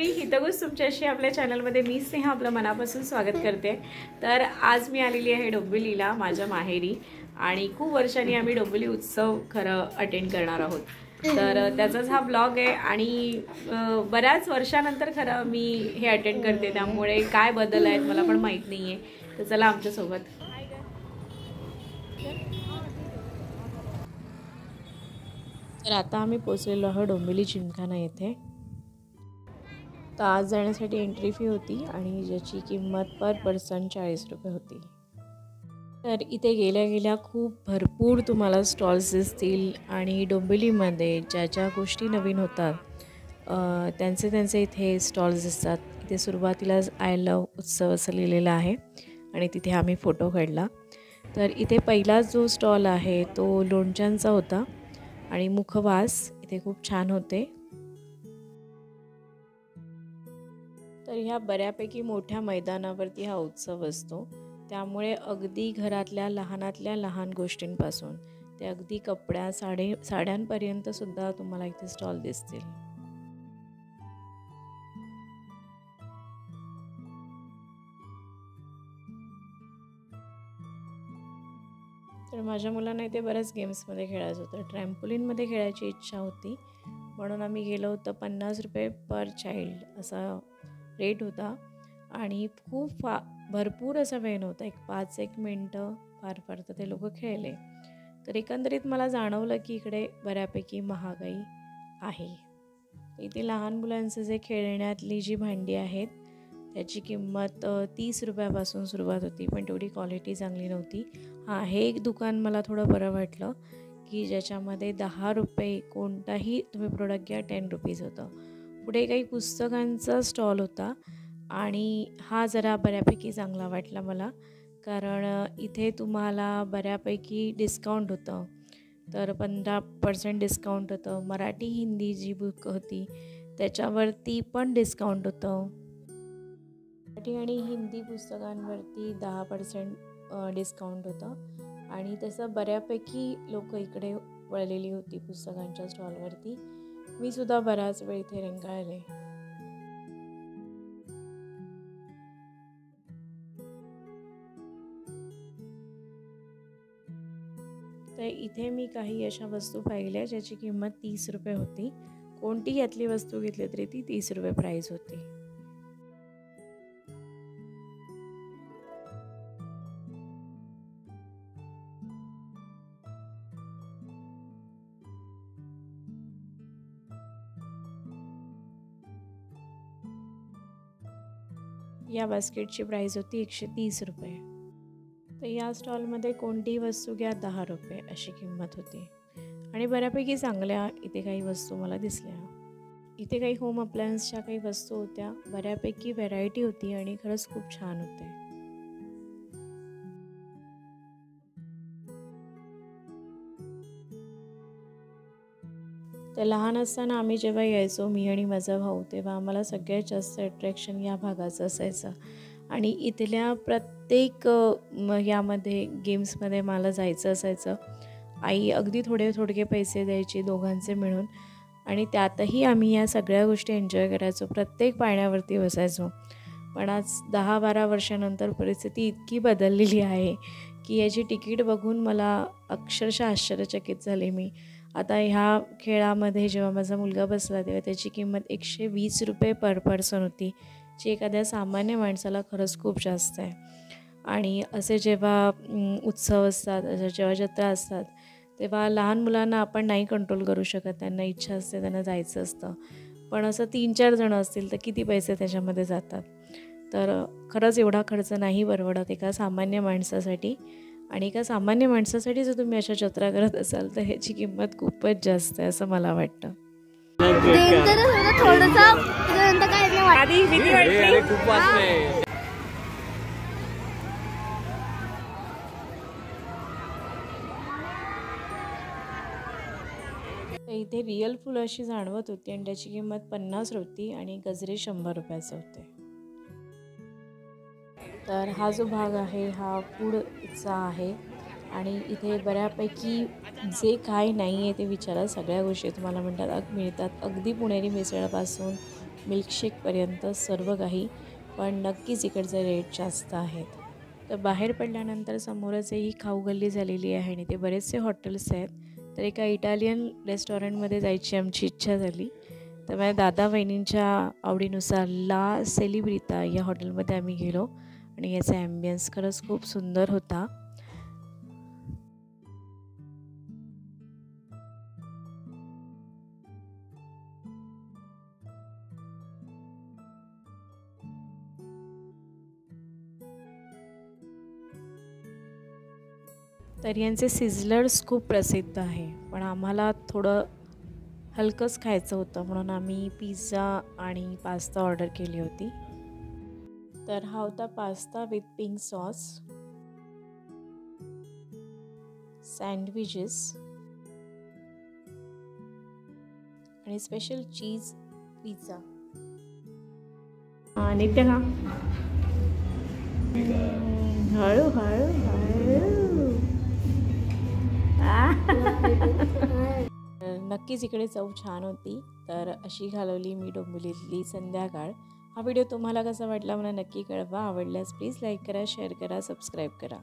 मंडळी, हितगुज तुमच्याशी आपल्या चॅनलमध्ये मी स्नेहा आपलं मनापासून स्वागत करते। तर आज मी आलेली आहे डोंबिवलीला माझ्या माहेरी आणि खूप वर्षांनी आम्ही डोंबिवली उत्सव खरं अटेंड करणार आहोत। तर त्याचाच हा ब्लॉग आहे आणि बऱ्याच वर्षानंतर खरं मी हे अटेंड करते, त्यामुळे काय बदल आहेत मला पण माहित नाहीये। तर चला आमच्या सोबत। तर आता आम्ही पोहोचलेलो आहोत डोंबिवली जिमखाना येथे। तर आज जाण्यासाठी एंट्री फी होती आणि ज्याची किंमत पर पर्सन 40 रुपये होती। तर इथे गेल्या गेल्या खूप भरपूर तुम्हाला स्टॉल्स दिसतील आणि डोंबिवलीमध्ये ज्या ज्या गोष्टी नवीन होतात त्यांचे इथे स्टॉल्स दिसतात। इथे सुरुवातीलाच आय लव्ह उत्सव असं लिहिलेलं आहे आणि तिथे आम्ही फोटो काढला। तर इथे पहिला जो स्टॉल आहे तो लोणच्यांचा होता आणि मुखवास इथे खूप छान होते। तर ह्या बऱ्यापैकी मोठ्या मैदानावरती हा उत्सव असतो, त्यामुळे अगदी घरातल्या लहानातल्या लहान गोष्टींपासून ते अगदी कपड्या साड्यांपर्यंत सुद्धा तुम्हाला इथे स्टॉल दिसतील। तर माझ्या मुलांना इथे बऱ्याच गेम्समध्ये खेळायचं होतं। ट्रॅम्पोलिनमध्ये खेळायची इच्छा होती म्हणून आम्ही गेलो होतो। 50 रुपये पर चाइल्ड असा रेट होता आणि खूप भरपूर असा वेळ नव्हता, एक 5-1 मिनटं फार फार तर ते लोक खेळले। तर एकंदरीत मला जाणवलं की इकडे बऱ्यापैकी महागाई आहे। इथे लहान मुलांचे जे खेळण्यातली जी भांडी आहेत त्याची किंमत 30 रुपयापासून सुरुवात होती, पण तेवढी क्वालिटी चांगली नव्हती। हां, हे एक दुकान मला थोडं बरं वाटलं की ज्याच्यामध्ये 10 रुपये कोणताही तुम्ही प्रोडक्ट घ्या 10 रुपीज होतं। पुढे काही पुस्तकांचा स्टॉल होता आणि हा जरा बऱ्यापैकी चांगला वाटला मला, कारण इथे तुम्हाला बऱ्यापैकी डिस्काउंट होतं। तर 15% डिस्काउंट होतं। मराठी हिंदी जी बुक होती त्याच्यावरती पण डिस्काउंट होतं। मराठी आणि हिंदी पुस्तकांवरती 10% डिस्काउंट होतं आणि तसं बऱ्यापैकी लोक इकडे वळलेली होती पुस्तकांच्या स्टॉलवरती। मी सुद्धा बराच वेळ इथे रेंगाळले। तर इथे मी काही अशा वस्तू पाहिल्या ज्याची किंमत 30 रुपये होती। कोणती यातली वस्तू घेतली तरी ती 30 रुपये प्राइस होती। या बास्केटची प्राइस होती 130 रुपये। तर या स्टॉलमध्ये कोणतीही वस्तू घ्या 10 रुपये अशी किंमत होती आणि बऱ्यापैकी चांगल्या इथे काही वस्तू मला दिसल्या। इथे काही होम अप्लायन्सच्या काही वस्तू होत्या, बऱ्यापैकी व्हरायटी होती आणि खरंच खूप छान होते। तर लहान असताना आम्ही जेव्हा यायचो, मी आणि माझा भाऊ, तेव्हा आम्हाला सगळ्यात जास्त अट्रॅक्शन या भागाचं असायचं आणि इथल्या प्रत्येक यामध्ये गेम्समध्ये मला जायचं असायचं। आई अगदी थोडके पैसे द्यायची दोघांचे मिळून आणि त्यातही आम्ही या सगळ्या गोष्टी एन्जॉय करायचो, प्रत्येक पाळण्यावरती बसायचो। पण आज 10-12 वर्षानंतर परिस्थिती इतकी बदललेली आहे की याची तिकीट बघून मला अक्षरशः आश्चर्यचकित झाले मी। आता ह्या खेळामध्ये जेव्हा माझा मुलगा बसला तेव्हा त्याची किंमत 120 रुपये पर पर्सन होती, जी एखाद्या सामान्य माणसाला खरंच खूप जास्त आहे। आणि असे जेव्हा उत्सव असतात, जेव्हा जत्रा असतात तेव्हा लहान मुलांना आपण नाही कंट्रोल करू शकत, त्यांना इच्छा असते, त्यांना जायचं असतं, पण असं 3-4 जणं असतील तर किती पैसे त्याच्यामध्ये जातात। तर खरंच एवढा खर्च नाही परवडत एका सामान्य माणसासाठी आणि एका सामान्य माणसासाठी जर तुम्ही अशा जत्रा करत असाल तर ह्याची किंमत खूपच जास्त आहे असं मला वाटतं। इथे रिअल फुल अशी जाणवत होती आणि त्याची किंमत 50 होती आणि गजरे 100 रुपयाचे होते। तर हा जो भाग आहे हा फूडचा आहे आणि इथे बऱ्यापैकी जे काय नाही आहे ते विचारा, सगळ्या गोष्टी तुम्हाला मिळतात। अगदी पुणेरी मिसळपासून मिल्कशेकपर्यंत सर्व काही, पण नक्कीच इकडचे रेट जास्त आहेत. तर बाहेर पडल्यानंतर समोरच ही खाऊ गल्ली झालेली आहे आणि ते बरेचसे हॉटेल्स आहेत. तर एका इटालियन रेस्टॉरंटमध्ये जायची आमची इच्छा झाली. तर माझ्या दादा वहिनींच्या आवडीनुसार ला सेलिब्रिता या हॉटेलमध्ये आम्ही गेलो आणि याचा ॲम्बियन्स खरंच खूप सुंदर होता. तर यांचे सिझलर्स खूप प्रसिद्ध आहे, पण आम्हाला थोडं हलकंच खायचं होतं म्हणून आम्ही पिझ्झा आणि पास्ता ऑर्डर केली होती. तर हा होता pasta with pink sauce, sandwiches आणि स्पेशल चीज पिझ्झा. नित्य का हळू हळू हळू नक्कीच इकडे चव छान होती. तर अशी घालवली मी डोंबिवलीतली संध्याकाळ. हा व्हिडिओ तुम्हाला कसा वाटला मला नक्की कळवा. आवडल्यास प्लीज लाईक करा, शेअर करा, सबस्क्राईब करा.